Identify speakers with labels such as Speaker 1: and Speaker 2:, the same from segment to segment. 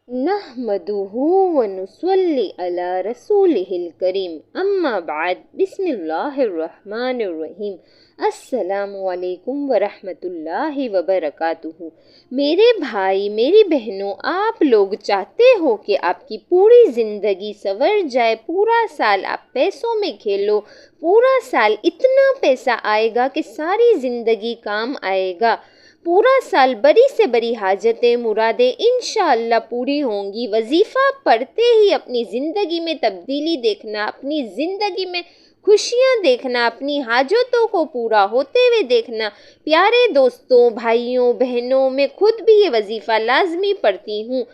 Speaker 1: नहमदुहु व नुसल्ली अला रसूलिहिल करीम अम्मा बाद बिस्मिल्लाहिर्रहमानिर्रहीम अस्सलामु अलैकुम व रहमतुल्लाहि व बरकातुहू। मेरे भाई मेरी बहनों, आप लोग चाहते हो कि आपकी पूरी ज़िंदगी संवर जाए, पूरा साल आप पैसों में खेलो, पूरा साल इतना पैसा आएगा कि सारी ज़िंदगी काम आएगा, पूरा साल बड़ी से बड़ी हाजतें मुरादें इंशाअल्लाह पूरी होंगी। वजीफ़ा पढ़ते ही अपनी ज़िंदगी में तब्दीली देखना, अपनी ज़िंदगी में खुशियाँ देखना, अपनी हाजतों को पूरा होते हुए देखना। प्यारे दोस्तों, भाइयों, बहनों, मैं खुद भी ये वजीफ़ा लाजमी पढ़ती हूँ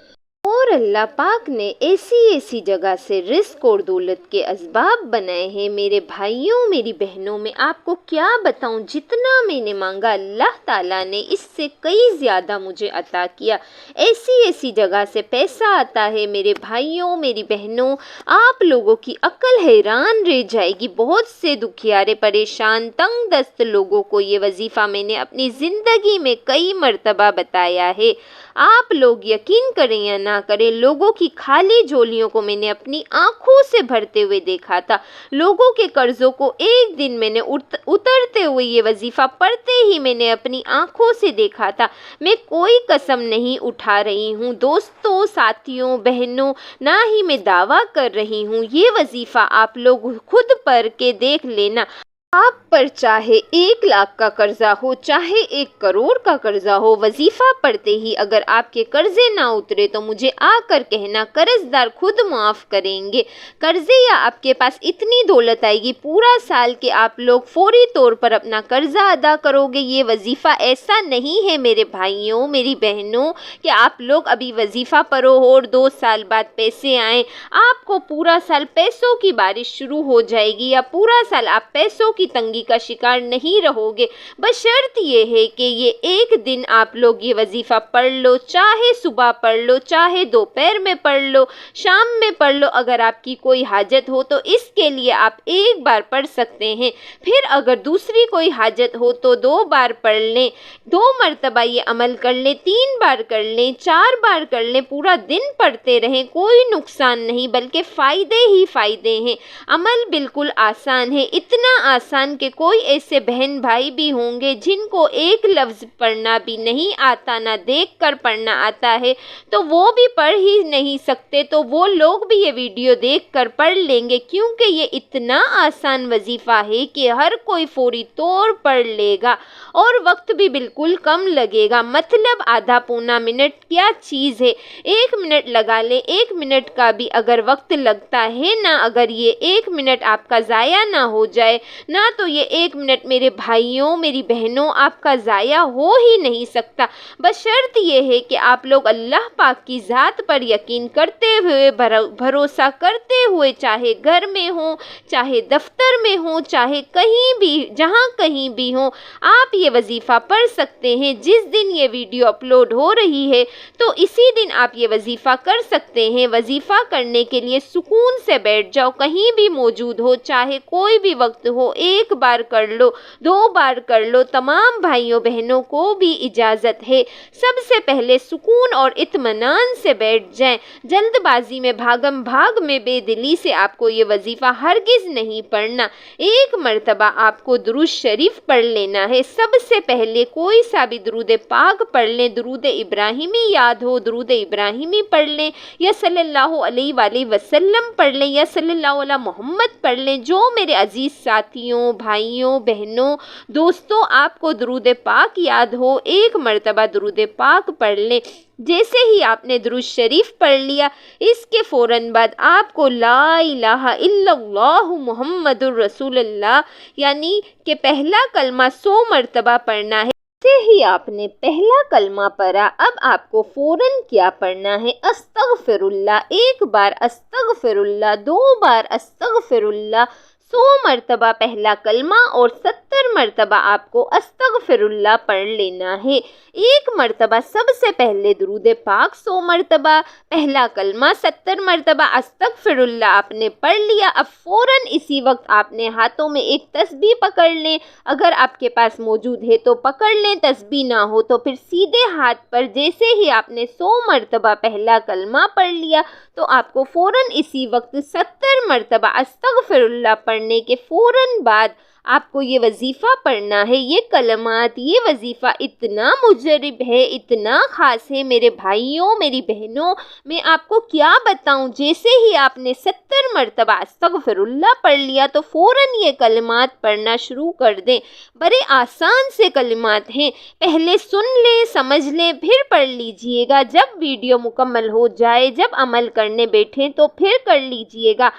Speaker 1: और अल्लाह पाक ने ऐसी जगह से रिस्क और दौलत के असबाब बनाए हैं। मेरे भाइयों मेरी बहनों, में आपको क्या बताऊं, जितना मैंने मांगा अल्लाह ताला ने इससे कई ज़्यादा मुझे अता किया। ऐसी जगह से पैसा आता है मेरे भाइयों मेरी बहनों, आप लोगों की अक्ल हैरान रह जाएगी। बहुत से दुखियारे परेशान तंग दस्त लोगों को ये वजीफ़ा मैंने अपनी ज़िंदगी में कई मरतबा बताया है। आप लोग यकीन करें या ना करें, लोगों की खाली झोलियों को मैंने अपनी आंखों से भरते हुए देखा था। लोगों के कर्जों को एक दिन मैंने उतरते हुए ये वजीफ़ा पढ़ते ही मैंने अपनी आंखों से देखा था। मैं कोई कसम नहीं उठा रही हूँ दोस्तों, साथियों, बहनों, ना ही मैं दावा कर रही हूँ। ये वजीफ़ा आप लोग खुद पढ़ के देख लेना। आप पर चाहे 1 लाख का कर्जा हो, चाहे 1 करोड़ का कर्जा हो, वजीफ़ा पढ़ते ही अगर आपके कर्जे ना उतरे तो मुझे आकर कहना, कर्जदार खुद माफ़ करेंगे कर्जे, या आपके पास इतनी दौलत आएगी पूरा साल के आप लोग फौरी तौर पर अपना कर्जा अदा करोगे। ये वजीफ़ा ऐसा नहीं है मेरे भाइयों मेरी बहनों कि आप लोग अभी वजीफ़ा पढ़ो और 2 साल बाद पैसे आएँ। आपको पूरा साल पैसों की बारिश शुरू हो जाएगी, या पूरा साल आप पैसों की तंगी का शिकार नहीं रहोगे। बशर्त ये है कि ये एक दिन आप लोग ये वजीफ़ा पढ़ लो, चाहे सुबह पढ़ लो, चाहे दोपहर में पढ़ लो, शाम में पढ़ लो। अगर आपकी कोई हाजत हो तो इसके लिए आप 1 बार पढ़ सकते हैं, फिर अगर दूसरी कोई हाजत हो तो 2 बार पढ़ लें, 2 मरतबा ये अमल कर लें, 3 बार कर लें, 4 बार कर लें, पूरा दिन पढ़ते रहें, कोई नुकसान नहीं बल्कि फ़ायदे ही फ़ायदे हैं। अमल बिल्कुल आसान है, इतना आसान कि कोई ऐसे बहन भाई भी होंगे जिनको एक लफ्ज़ पढ़ना भी नहीं आता, ना देख कर पढ़ना आता है, तो वो भी पढ़ ही नहीं सकते, तो वो लोग भी ये वीडियो देख कर पढ़ लेंगे, क्योंकि ये इतना आसान वजीफ़ा है कि हर कोई फौरी तौर पढ़ लेगा और वक्त भी बिल्कुल कम लगेगा। मतलब आधा पौना मिनट क्या चीज़ है, 1 मिनट लगा ले, 1 मिनट का भी अगर वक्त लगता है ना, अगर ये 1 मिनट आपका ज़ाया ना हो जाए ना, तो ये 1 मिनट मेरे भाइयों मेरी बहनों आपका ज़ाया हो ही नहीं सकता। बशर्त ये है कि आप लोग अल्लाह पाक की ज़ात पर यकीन करते हुए, भरोसा करते हुए, चाहे घर में हो, चाहे दफ्तर में हो, चाहे कहीं भी, जहाँ कहीं भी हो, आप ये वजीफ़ा पढ़ सकते हैं। जिस दिन ये वीडियो अपलोड हो रही है तो इसी दिन आप ये वजीफ़ा कर सकते हैं। वजीफ़ा करने के लिए सुकून से बैठ जाओ, कहीं भी मौजूद हो, चाहे कोई भी वक्त हो, 1 बार कर लो, 2 बार कर लो, तमाम भाइयों बहनों को भी इजाज़त है। सबसे पहले सुकून और इत्मीनान से बैठ जाएं, जल्दबाजी में, भागम भाग में, बेदिली से आपको ये वजीफ़ा हरगिज़ नहीं पढ़ना। 1 मरतबा आपको दुरूद शरीफ पढ़ लेना है। सबसे पहले कोई सा भी दुरूद पाक पढ़ लें, दुरूद इब्राहिमी याद हो, दुरूद इब्राहिमी पढ़ लें, या सल्लल्लाहु अलैहि वसल्लम पढ़ लें, या सल्लल्लाहु अला मोहम्मद पढ़ लें। जो मेरे अजीज़ साथियों, भाइयों, बहनों, दोस्तों, आपको दुरूद पाक याद हो, 1 मरतबा दुरूद पाक पढ़ लें। जैसे ही आपने दुरूद शरीफ पढ़ लिया, इसके फ़ौरन बाद आपको ला इलाहा इल्लल्लाहु मुहम्मदुर रसूलुल्लाह यानी कि पहला कलमा 100 मरतबा पढ़ना है। जैसे ही आपने पहला कलमा पढ़ा, अब आपको फ़ौरन क्या पढ़ना है, अस्तगफिरुल्लाह, 1 बार अस्तगफिरुल्लाह, 2 बार अस्तगफिरुल्लाह, 100 مرتبہ پہلا کلمہ اور 70 مرتبہ آپ کو استغفراللہ پڑھ لینا ہے۔ ایک مرتبہ سب سے پہلے درود پاک 100 مرتبہ، پہلا کلمہ 70 مرتبہ، استغفراللہ آپ نے پڑھ لیا۔ اب فوراً اسی وقت آپ نے ہاتھوں میں ایک تسبیح پکڑ لیں، اگر آپ کے پاس موجود ہے تو پکڑ لیں، تسبیح نہ ہو تو پھر سیدھے ہاتھ پر جیسے ہی آپ نے 100 مرتبہ پہلا کلمہ پڑھ لیا تو آپ کو فوراً اسی وقت 70 مرتبہ استغفراللہ پڑھنے کے فوراً بعد آپ کو یہ وظیفہ پڑھنا ہے۔ یہ کلمات، یہ وظیفہ اتنا مجرب ہے، اتنا خاص ہے میرے بھائیوں، میری بہنوں، میں آپ کو کیا بتاؤں۔ جیسے ہی آپ نے 70 مرتبہ استغفراللہ پڑھ لیا تو فوراً یہ کلمات پڑھنا شروع کر دیں۔ بڑے آسان سے کلمات ہیں، پہلے سن لیں، سمجھ لیں، پھر پڑھ لیجئے گا۔ جب ویڈیو مکمل ہو جائے، جب عمل کرنے بیٹھیں تو پھر کر لیجئے گا۔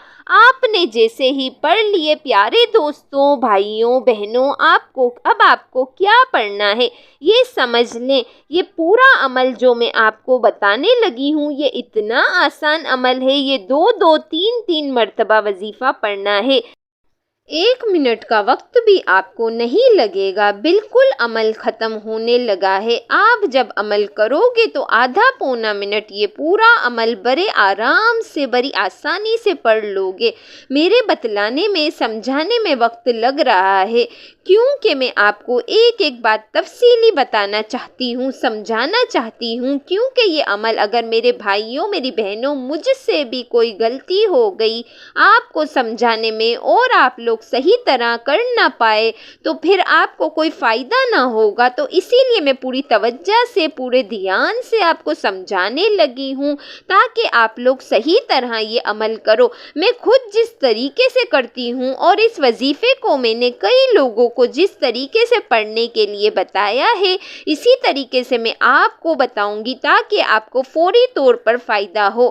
Speaker 1: آپ نے جیسے ہی پڑھ لیے پیارے دوستوں، بھائیوں، بہنوں، اب آپ کو کیا پڑھنا ہے یہ سمجھ لیں۔ یہ پورا عمل جو میں آپ کو بتانے لگی ہوں یہ اتنا آسان عمل ہے۔ یہ 2 3 مرتبہ وظیفہ پڑھنا ہے۔ 1 منٹ کا وقت بھی آپ کو نہیں لگے گا، بالکل عمل ختم ہونے لگا ہے۔ آپ جب عمل کرو گے تو آدھا پونا منٹ یہ پورا عمل بڑے آرام سے، بڑی آسانی سے پڑھ لو گے۔ میرے بتلانے میں، سمجھانے میں وقت لگ رہا ہے کیونکہ میں آپ کو ایک ایک بات تفصیلی بتانا چاہتی ہوں، سمجھانا چاہتی ہوں، کیونکہ یہ عمل اگر میرے بھائیوں، میری بہنوں، مجھ سے بھی کوئی غلطی ہو گئی آپ کو سمجھانے میں اور آپ لوگ صحیح طرح کر نہ پائے تو پھر آپ کو کوئی فائدہ نہ ہوگا۔ تو اسی لیے میں پوری توجہ سے، پورے دھیان سے آپ کو سمجھانے لگی ہوں تاکہ آپ لوگ صحیح طرح یہ عمل کرو۔ میں خود جس طریقے سے کرتی ہوں اور اس وظیفے کو میں نے کئی لوگوں کو جس طریقے سے پڑھنے کے لیے بتایا ہے اسی طریقے سے میں آپ کو بتاؤں گی تاکہ آپ کو فوری طور پر فائدہ ہو۔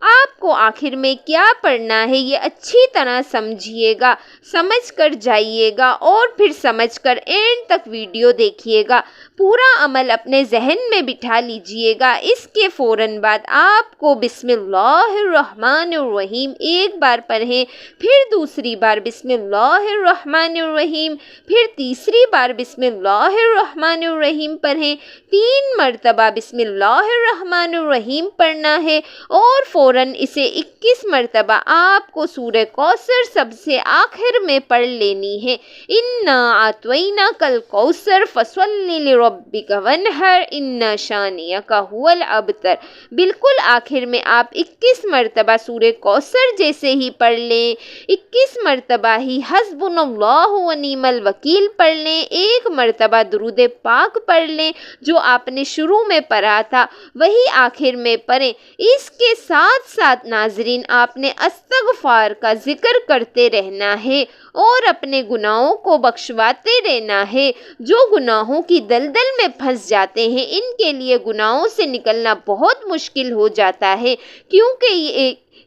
Speaker 1: آپ کو آخر میں کیا پڑھنا ہے یہ اچھی طرح سمجھیے گا، سمجھ کر جائیے گا اور پھر سمجھ کر اینڈ تک ویڈیو دیکھیے گا۔ پورا عمل اپنے ذہن میں بٹھا لیجئے گا۔ اس کے فوراً بعد آپ کو بسم اللہ الرحمن الرحیم ایک بار پڑھیں، پھر دوسری بار بسم اللہ الرحمن الرحیم، پھر تیسری بار بسم اللہ الرحمن الرحیم پڑھیں، 3 مرتبہ بسم اللہ الرحمن الرحیم پڑھنا ہے اور فوراً اسے 21 مرتبہ آپ کو سورہ کوثر سب سے آخر میں پڑھ لینی ہے۔ اِنَّا أَعْطَيْنَاكَ الْكَوْثَرَ فَصَلِّ لِرَبِّكَ وَانْحَرْ إِنَّ شَانِئَكَ هُوَ الْأَبْتَرُ۔ بالکل آخر میں آپ 21 مرتبہ سورہ کوثر جیسے ہی پڑھ لیں، 21 مرتبہ ہی حسبنا اللہ ونعم الوکیل پڑھ لیں، 1 مرتبہ درود پاک پڑھ لیں جو آپ نے شروع میں پڑھا تھا وہی آخر میں پڑھیں۔ اس کے ساتھ ساتھ ناظرین آپ نے استغفار کا ذکر کرتے رہنا ہے اور اپنے گناہوں کو بخشواتے رہنا ہے۔ جو گناہوں کی دلدل میں پھنس جاتے ہیں ان کے لیے گناہوں سے نکلنا بہت مشکل ہو جاتا ہے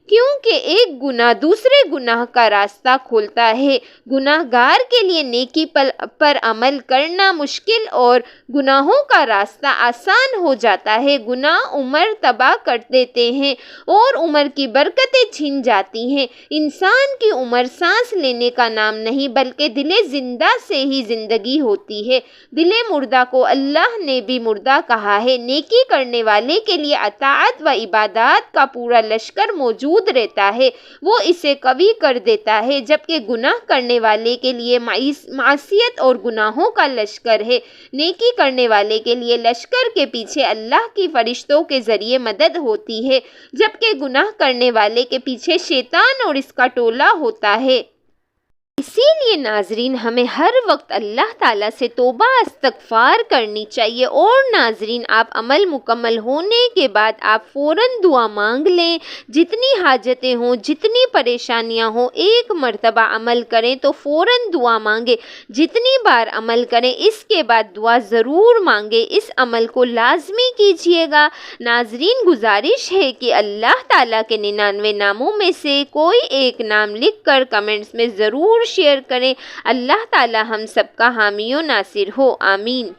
Speaker 1: کیونکہ ایک گناہ دوسرے گناہ کا راستہ کھولتا ہے۔ گناہ گار کے لیے نیکی پر عمل کرنا مشکل اور گناہوں کا راستہ آسان ہو جاتا ہے۔ گناہ عمر تباہ کر دیتے ہیں اور عمر کی برکتیں چھن جاتی ہیں۔ انسان کی عمر سانس لینے کا نام نہیں بلکہ دل زندہ سے ہی زندگی ہوتی ہے۔ دل مردہ کو اللہ نے بھی مردہ کہا ہے۔ نیکی کرنے والے کے لیے اطاعت و عبادات کا پورا لشکر موجود رہتا ہے، وہ اسے قوی کر دیتا ہے، جبکہ گناہ کرنے والے کے لیے معصیت اور گناہوں کا لشکر ہے۔ نیکی کرنے والے کے لیے لشکر کے پیچھے اللہ کی فرشتوں کے ذریعے مدد ہوتی ہے، جبکہ گناہ کرنے والے کے پیچھے شیطان اور اس کا ٹولہ ہوتا ہے۔ اسی لیے ناظرین ہمیں ہر وقت اللہ تعالیٰ سے توبہ استغفار کرنی چاہیے۔ اور ناظرین آپ عمل مکمل ہونے کے بعد آپ فوراً دعا مانگ لیں، جتنی حاجتیں ہوں، جتنی پریشانیاں ہوں، 1 مرتبہ عمل کریں تو فوراً دعا مانگیں، جتنی بار عمل کریں اس کے بعد دعا ضرور مانگیں، اس عمل کو لازمی کیجیے گا۔ ناظرین گزارش ہے کہ اللہ تعالیٰ کے 99 ناموں میں سے کوئی ایک نام لکھ کر کمنٹس میں ضرور شیئر کریں۔ اللہ تعالی ہم سب کا حامی و ناصر ہو، آمین۔